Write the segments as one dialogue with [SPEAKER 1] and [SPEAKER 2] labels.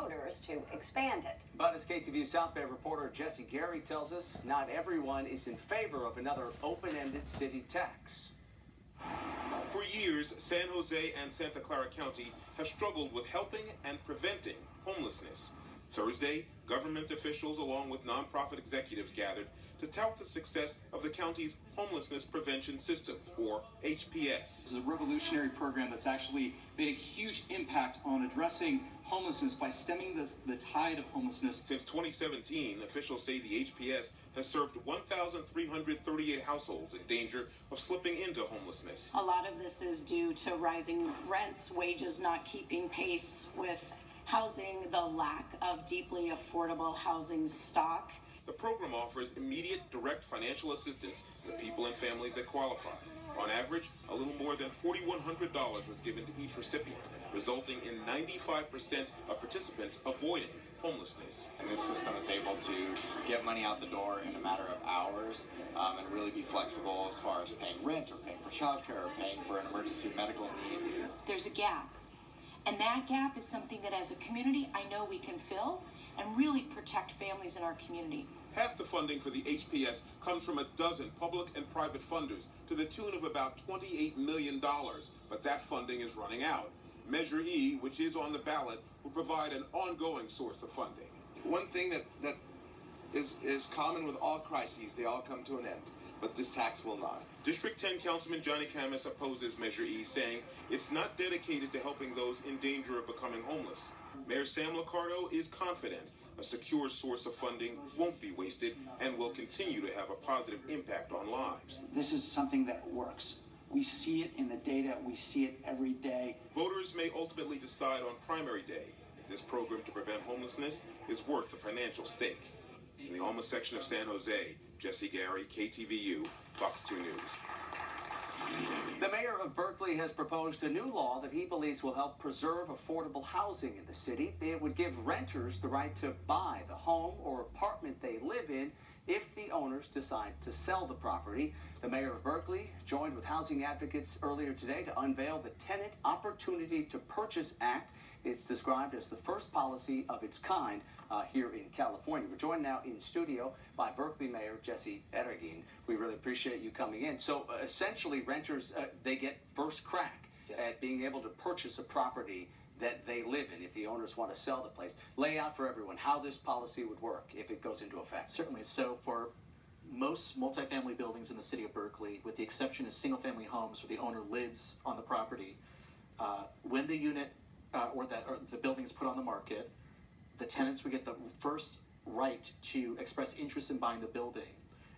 [SPEAKER 1] voters to expand it.
[SPEAKER 2] But as KTVU South Bay reporter Jesse Gary tells us, not everyone is in favor of another open-ended city tax.
[SPEAKER 3] For years, San Jose and Santa Clara County have struggled with helping and preventing homelessness. Thursday, government officials along with nonprofit executives gathered to tout the success of the county's homelessness prevention system, or HPS.
[SPEAKER 4] This is a revolutionary program that's actually made a huge impact on addressing homelessness by stemming the tide of homelessness.
[SPEAKER 3] Since 2017, officials say the HPS has served 1,338 households in danger of slipping into homelessness.
[SPEAKER 5] A lot of this is due to rising rents, wages not keeping pace with housing, the lack of deeply affordable housing stock.
[SPEAKER 3] The program offers immediate direct financial assistance to people and families that qualify. On average, a little more than $4,100 was given to each recipient, resulting in 95% of participants avoiding homelessness.
[SPEAKER 6] And this system is able to get money out the door in a matter of hours and really be flexible as far as paying rent or paying for childcare or paying for an emergency medical need.
[SPEAKER 5] There's a gap. And that gap is something that as a community, I know we can fill and really protect families in our community.
[SPEAKER 3] Half the funding for the HPS comes from a dozen public and private funders to the tune of about $28 million, but that funding is running out. Measure E, which is on the ballot, will provide an ongoing source of funding.
[SPEAKER 7] One thing that is common with all crises, they all come to an end, but this tax will not.
[SPEAKER 3] District 10 Councilman Johnny Camas opposes Measure E, saying it's not dedicated to helping those in danger of becoming homeless. Mayor Sam Liccardo is confident a secure source of funding won't be wasted and will continue to have a positive impact on lives.
[SPEAKER 8] This is something that works. We see it in the data. We see it every day.
[SPEAKER 3] Voters may ultimately decide on primary day if this program to prevent homelessness is worth the financial stake. In the homeless section of San Jose, Jesse Gary, KTVU, Fox 2 News.
[SPEAKER 2] The mayor of Berkeley has proposed a new law that he believes will help preserve affordable housing in the city. It would give renters the right to buy the home or apartment they live in if the owners decide to sell the property. The mayor of Berkeley joined with housing advocates earlier today to unveil the Tenant Opportunity to Purchase Act. It's described as the first policy of its kind here in California. We're joined now in studio by Berkeley Mayor Jesse Erregin. We really appreciate you coming in. So essentially, renters, they get first crack at being able to purchase a property that they live in if the owners want to sell the place. Lay out for everyone how this policy would work if it goes into effect.
[SPEAKER 4] Certainly. So for most multifamily buildings in the city of Berkeley, with the exception of single-family homes where the owner lives on the property, when the unit or the building is put on the market, the tenants would get the first right to express interest in buying the building.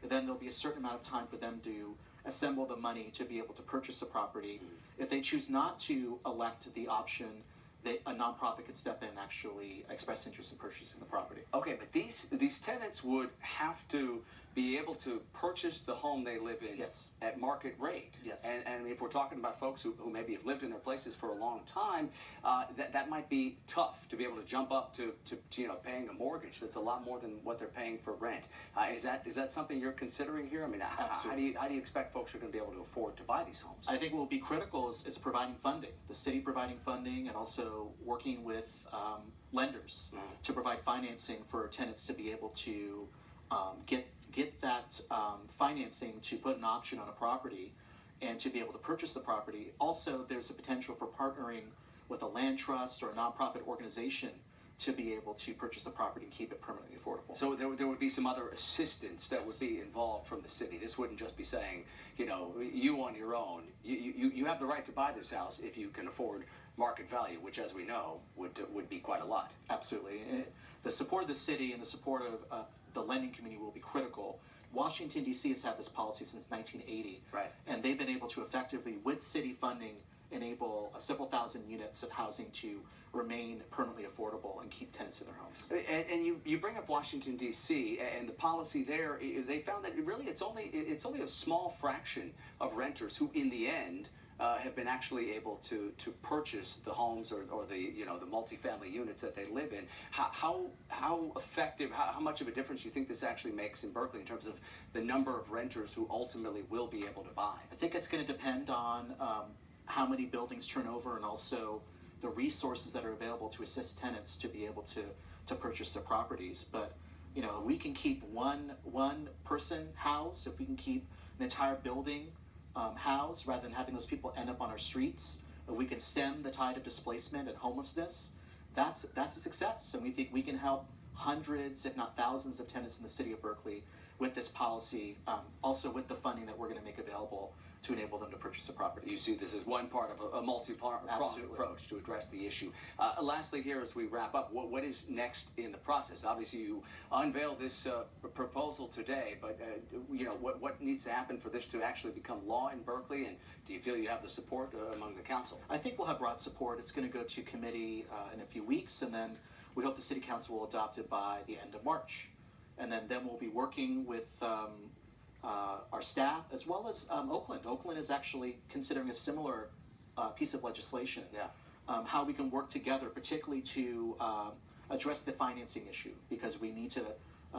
[SPEAKER 4] And then there'll be a certain amount of time for them to assemble the money to be able to purchase the property. If they choose not to elect the option, a nonprofit could step in and actually express interest in purchasing the property.
[SPEAKER 2] Okay, but these tenants would have to be able to purchase the home they live in at market rate.
[SPEAKER 4] Yes.
[SPEAKER 2] And if we're talking about folks who maybe have lived in their places for a long time, that might be tough to be able to jump up to paying a mortgage that's a lot more than what they're paying for rent. Is that something you're considering here? I mean, how do you expect folks are going to be able to afford to buy these homes?
[SPEAKER 4] I think what will be critical is providing funding, the city providing funding, and also working with lenders to provide financing for tenants to be able to get that financing to put an option on a property and to be able to purchase the property. Also, there's a potential for partnering with a land trust or a nonprofit organization to be able to purchase the property and keep it permanently affordable.
[SPEAKER 2] So there would be some other assistance that would be involved from the city. This wouldn't just be saying, you on your own, you have the right to buy this house if you can afford market value, which, as we know, would be quite a lot.
[SPEAKER 4] Absolutely. The support of the city and the support of the lending community will be critical. Washington, D.C. has had this policy since 1980.
[SPEAKER 2] Right.
[SPEAKER 4] And they've been able to effectively, with city funding, enable several thousand units of housing to remain permanently affordable and keep tenants in their homes.
[SPEAKER 2] And you bring up Washington, D.C. and the policy there. They found that really it's only a small fraction of renters who, in the end, have been actually able to purchase the homes or the multifamily units that they live in. How effective, how much of a difference do you think this actually makes in Berkeley in terms of the number of renters who ultimately will be able to buy?
[SPEAKER 4] I think it's going to depend on how many buildings turn over and also the resources that are available to assist tenants to be able to purchase their properties. But you know, if we can keep one person housed, if we can keep an entire building housed rather than having those people end up on our streets, if we can stem the tide of displacement and homelessness, that's a success. And we think we can help hundreds, if not thousands, of tenants in the city of Berkeley with this policy, also with the funding that we're going to make available to enable them to purchase the properties.
[SPEAKER 2] You see this as one part of a multi-pronged approach to address the issue. Lastly here, as we wrap up, what is next in the process? Obviously, you unveiled this proposal today, but you know, what needs to happen for this to actually become law in Berkeley, and do you feel you have the support among the council?
[SPEAKER 4] I think we'll have broad support. It's going to go to committee in a few weeks, and then we hope the city council will adopt it by the end of March. And then we'll be working with our staff, as well as Oakland. Oakland is actually considering a similar piece of legislation.
[SPEAKER 2] Yeah.
[SPEAKER 4] How we can work together, particularly to address the financing issue, because we need to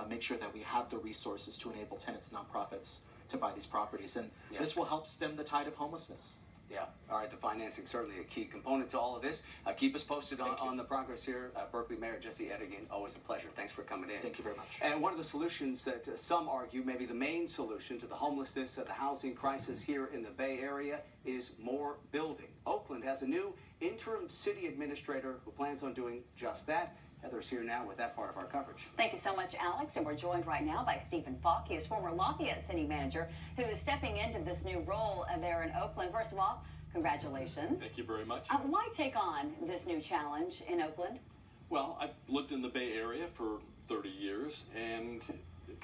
[SPEAKER 4] make sure that we have the resources to enable tenants and nonprofits to buy these properties. And this will help stem the tide of homelessness.
[SPEAKER 2] Yeah. All right. The financing certainly a key component to all of this. Keep us posted on the progress here. Berkeley Mayor Jesse Edigan, always a pleasure. Thanks for coming in.
[SPEAKER 4] Thank you very much.
[SPEAKER 2] And one of the solutions that some argue, maybe the main solution to the homelessness, the housing crisis here in the Bay Area, is more building. Oakland has a new interim city administrator who plans on doing just that. Heather's here now with that part of our coverage.
[SPEAKER 1] Thank you so much, Alex. And we're joined right now by Steven Falk. He is former Lafayette city manager who is stepping into this new role there in Oakland. First of all, congratulations.
[SPEAKER 9] Thank you very much.
[SPEAKER 1] Why take on this new challenge in Oakland?
[SPEAKER 9] Well, I've lived in the Bay Area for 30 years, and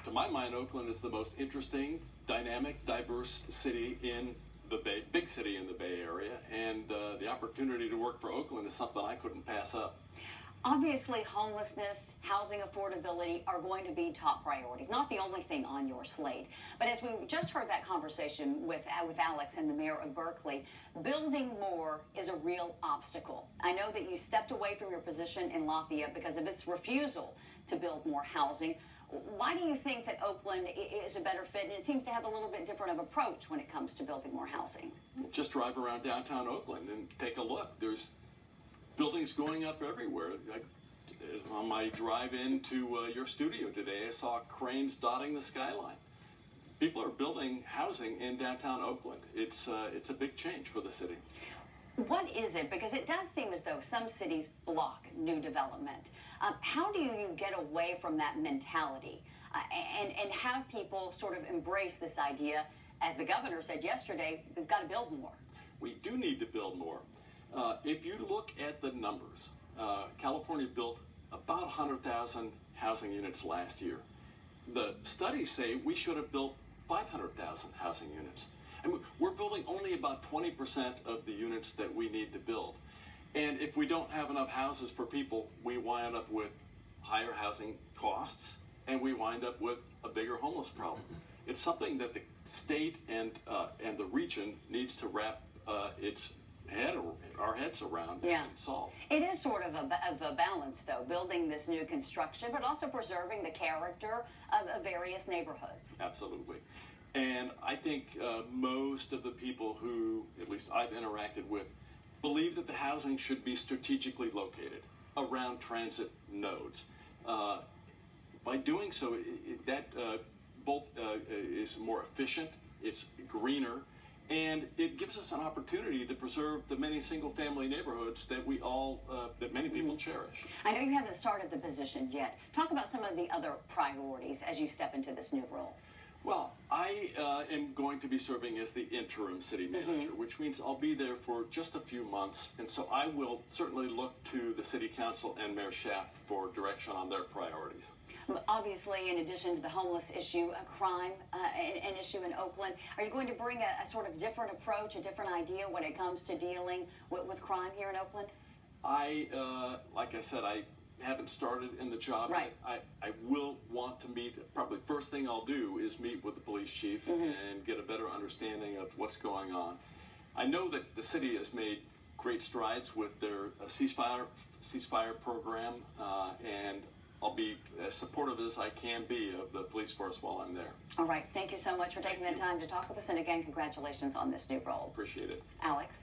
[SPEAKER 9] to my mind, Oakland is the most interesting, dynamic, diverse city in the big city in the Bay Area, and the opportunity to work for Oakland is something I couldn't pass up.
[SPEAKER 1] Obviously, homelessness, housing affordability are going to be top priorities, not the only thing on your slate. But as we just heard that conversation with Alex and the mayor of Berkeley, building more is a real obstacle. I know that you stepped away from your position in Lafayette because of its refusal to build more housing. Why do you think that Oakland is a better fit? And it seems to have a little bit different of approach when it comes to building more housing.
[SPEAKER 9] Just drive around downtown Oakland and take a look. There's buildings going up everywhere. On my drive into your studio today, I saw cranes dotting the skyline. People are building housing in downtown Oakland. It's a big change for the city.
[SPEAKER 1] What is it? Because it does seem as though some cities block new development. How do you get away from that mentality and have people sort of embrace this idea? As the governor said yesterday, we've got to build more.
[SPEAKER 9] We do need to build more. If you look at the numbers, California built about 100,000 housing units last year. The studies say we should have built 500,000 housing units. And we're building only about 20% of the units that we need to build. And if we don't have enough houses for people, we wind up with higher housing costs, and we wind up with a bigger homeless problem. It's something that the state and the region needs to wrap our heads around and solve.
[SPEAKER 1] It is sort of a balance, though, building this new construction, but also preserving the character of various neighborhoods.
[SPEAKER 9] Absolutely. And I think most of the people who, at least I've interacted with, believe that the housing should be strategically located around transit nodes. By doing so, that both is more efficient, it's greener, and it gives us an opportunity to preserve the many single-family neighborhoods that that many people cherish.
[SPEAKER 1] I know you haven't started the position yet. Talk about some of the other priorities as you step into this new role.
[SPEAKER 9] Well, I am going to be serving as the interim city manager, which means I'll be there for just a few months, and so I will certainly look to the city council and Mayor Schaaf for direction on their priorities.
[SPEAKER 1] Obviously, in addition to the homeless issue, crime, an issue in Oakland, are you going to bring a sort of different approach, a different idea when it comes to dealing with crime here in Oakland?
[SPEAKER 9] Like I said, I haven't started in the job yet. I will want to meet, probably first thing I'll do is meet with the police chief and get a better understanding of what's going on. I know that the city has made great strides with their ceasefire program, and I'll be as supportive as I can be of the police force while I'm there.
[SPEAKER 1] All right. Thank you so much for taking the time to talk with us. And again, congratulations on this new role.
[SPEAKER 9] Appreciate it.
[SPEAKER 1] Alex.